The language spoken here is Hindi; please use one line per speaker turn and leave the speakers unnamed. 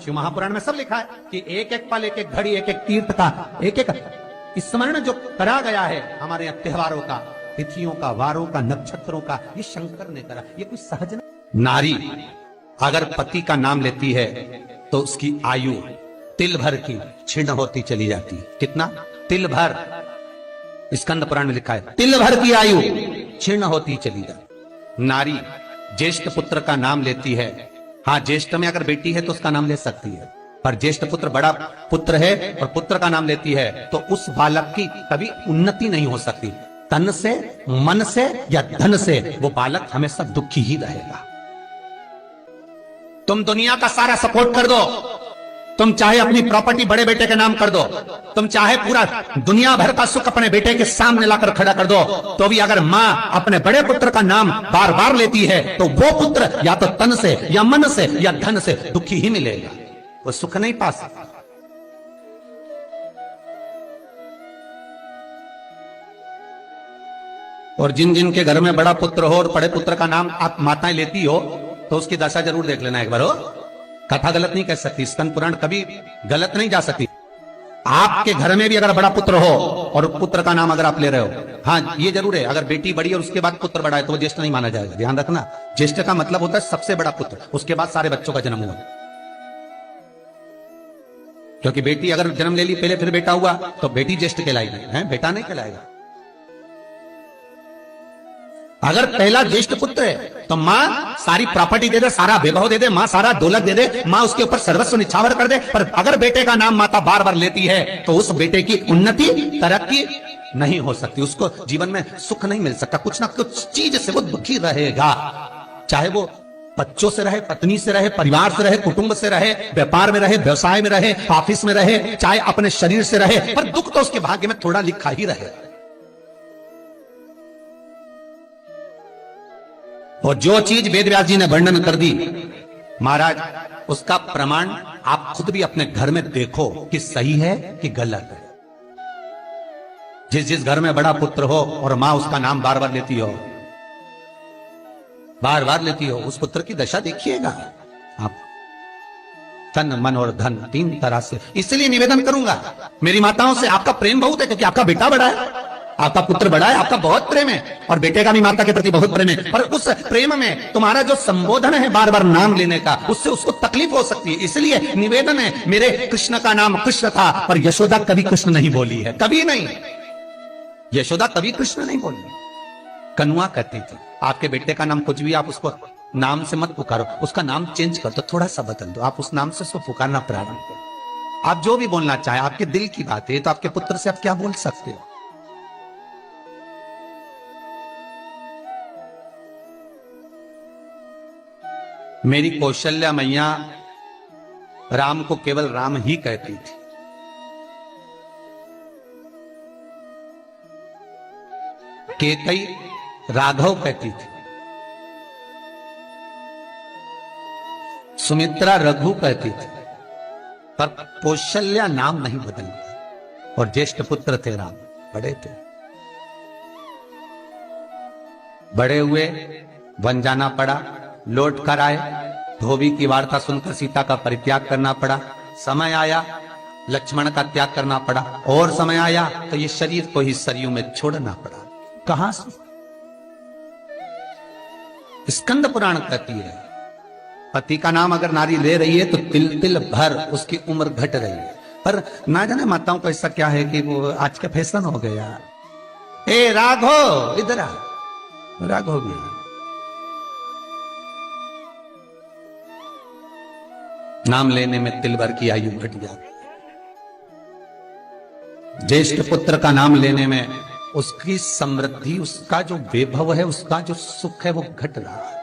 शिव महापुराण में सब लिखा है कि एक एक पल, एक एक घड़ी, एक एक तीर्थ का एक एक स्मरण जो करा गया है हमारे यहाँ त्योहारों का, तिथियों का, वारों का, नक्षत्रों का, ये शंकर ने करा। ये कोई सहज नहीं। नारी अगर पति का नाम लेती है तो उसकी आयु तिल भर की क्षीण होती चली जाती है। कितना? तिल भर। स्कंद पुराण में लिखा है तिल भर की आयु क्षीण होती चली जाती। नारी ज्येष्ठ पुत्र का नाम लेती है, हाँ ज्येष्ठ में अगर बेटी है तो उसका नाम ले सकती है, पर ज्येष्ठ पुत्र बड़ा पुत्र है और पुत्र का नाम लेती है तो उस बालक की कभी उन्नति नहीं हो सकती। तन से, मन से या धन से वो बालक हमेशा दुखी ही रहेगा। तुम दुनिया का सारा सपोर्ट कर दो, तुम चाहे अपनी प्रॉपर्टी बड़े बेटे के नाम कर दो, तुम चाहे पूरा दुनिया भर का सुख अपने बेटे के सामने लाकर खड़ा कर दो, तो भी अगर मां अपने बड़े पुत्र का नाम बार बार लेती है तो वो पुत्र या तो तन से या मन से या धन से दुखी ही मिलेगा, वो सुख नहीं पा सकता। और जिन जिन के घर में बड़ा पुत्र हो और बड़े पुत्र का नाम आप माताएं लेती हो तो उसकी दशा जरूर देख लेना एक बार। हो कथा गलत नहीं कह सकती, स्कंद पुराण कभी गलत नहीं जा सकती। आपके घर में भी अगर बड़ा पुत्र हो और पुत्र का नाम अगर आप ले रहे हो, हाँ ये जरूर है, अगर बेटी बड़ी और उसके बाद पुत्र बड़ा है तो वो ज्येष्ठ नहीं माना जाएगा। ध्यान रखना, ज्येष्ठ का मतलब होता है सबसे बड़ा पुत्र, उसके बाद सारे बच्चों का जन्म हुआ। क्योंकि बेटी अगर जन्म ले ली पहले फिर बेटा हुआ तो बेटी ज्येष्ठ कहलाएगी, है बेटा नहीं कहलाएगा। अगर पहला ज्येष्ठ पुत्र है तो मां सारी प्रॉपर्टी दे दे, सारा वैभव दे दे, मां सारा दौलत दे दे, मां उसके ऊपर सर्वस्व निछावर कर दे। पर अगर बेटे का नाम माता बार बार लेती है तो उस बेटे की उन्नति, तरक्की नहीं हो सकती, उसको जीवन में सुख नहीं मिल सकता, कुछ ना कुछ चीज से वो दुखी रहेगा। चाहे वो बच्चों से रहे, पत्नी से रहे, परिवार से रहे, कुटुंब से रहे, व्यापार में रहे, व्यवसाय में रहे, ऑफिस में रहे, चाहे अपने शरीर से रहे, पर दुख तो उसके भाग्य में थोड़ा लिखा ही रहे। और जो चीज वेद व्यास जी ने वर्णन कर दी महाराज, उसका प्रमाण आप खुद भी अपने घर में देखो कि सही है कि गलत है। जिस जिस घर में बड़ा पुत्र हो और मां उसका नाम बार बार लेती हो, बार बार लेती हो, उस पुत्र की दशा देखिएगा आप। तन, मन और धन तीन तरह से। इसलिए निवेदन करूंगा मेरी माताओं से, आपका प्रेम बहुत है क्योंकि आपका बेटा बड़ा है, आपका पुत्र बड़ा है, आपका बहुत प्रेम है और बेटे का भी माता के प्रति बहुत प्रेम है, पर उस प्रेम में तुम्हारा जो संबोधन है बार बार नाम लेने का, उससे उसको तकलीफ हो सकती है। इसलिए निवेदन है, मेरे कृष्ण का नाम कृष्ण था पर यशोदा कभी कृष्ण नहीं बोली है, कभी नहीं, यशोदा कभी कृष्ण नहीं बोली। कनुआ कहती थी आपके बेटे का नाम कुछ भी आप उसको नाम से मत पुकारो, उसका नाम चेंज कर दो, थोड़ा सा बदल दो, आप उस नाम से उसको पुकारना प्रारंभ करो। आप जो भी बोलना चाहे, आपके दिल की बात है, तो आपके पुत्र से आप क्या बोल सकते हो। मेरी कौशल्या मैया राम को केवल राम ही कहती थी। केकई राघव कहती थी, सुमित्रा रघु कहती थी, पर कौशल्या नाम नहीं बदला। और ज्येष्ठ पुत्र थे राम, बड़े थे, बड़े हुए, वन जाना पड़ा, लौट कर आए, धोबी की वार्ता सुनकर सीता का परित्याग करना पड़ा, समय आया लक्ष्मण का त्याग करना पड़ा, और समय आया तो ये शरीर को ही सरयू में छोड़ना पड़ा। कहां से? स्कंद पुराण कहती है पति का नाम अगर नारी ले रही है तो तिल तिल भर उसकी उम्र घट रही है। पर ना जाने माताओं को ऐसा क्या है कि वो आज का फैशन हो गया, ए राघव इधर आ, राघव भी नाम लेने में तिल भर की आयु घट जाती। ज्येष्ठ पुत्र का नाम लेने में उसकी समृद्धि, उसका जो वैभव है, उसका जो सुख है वो घट रहा है।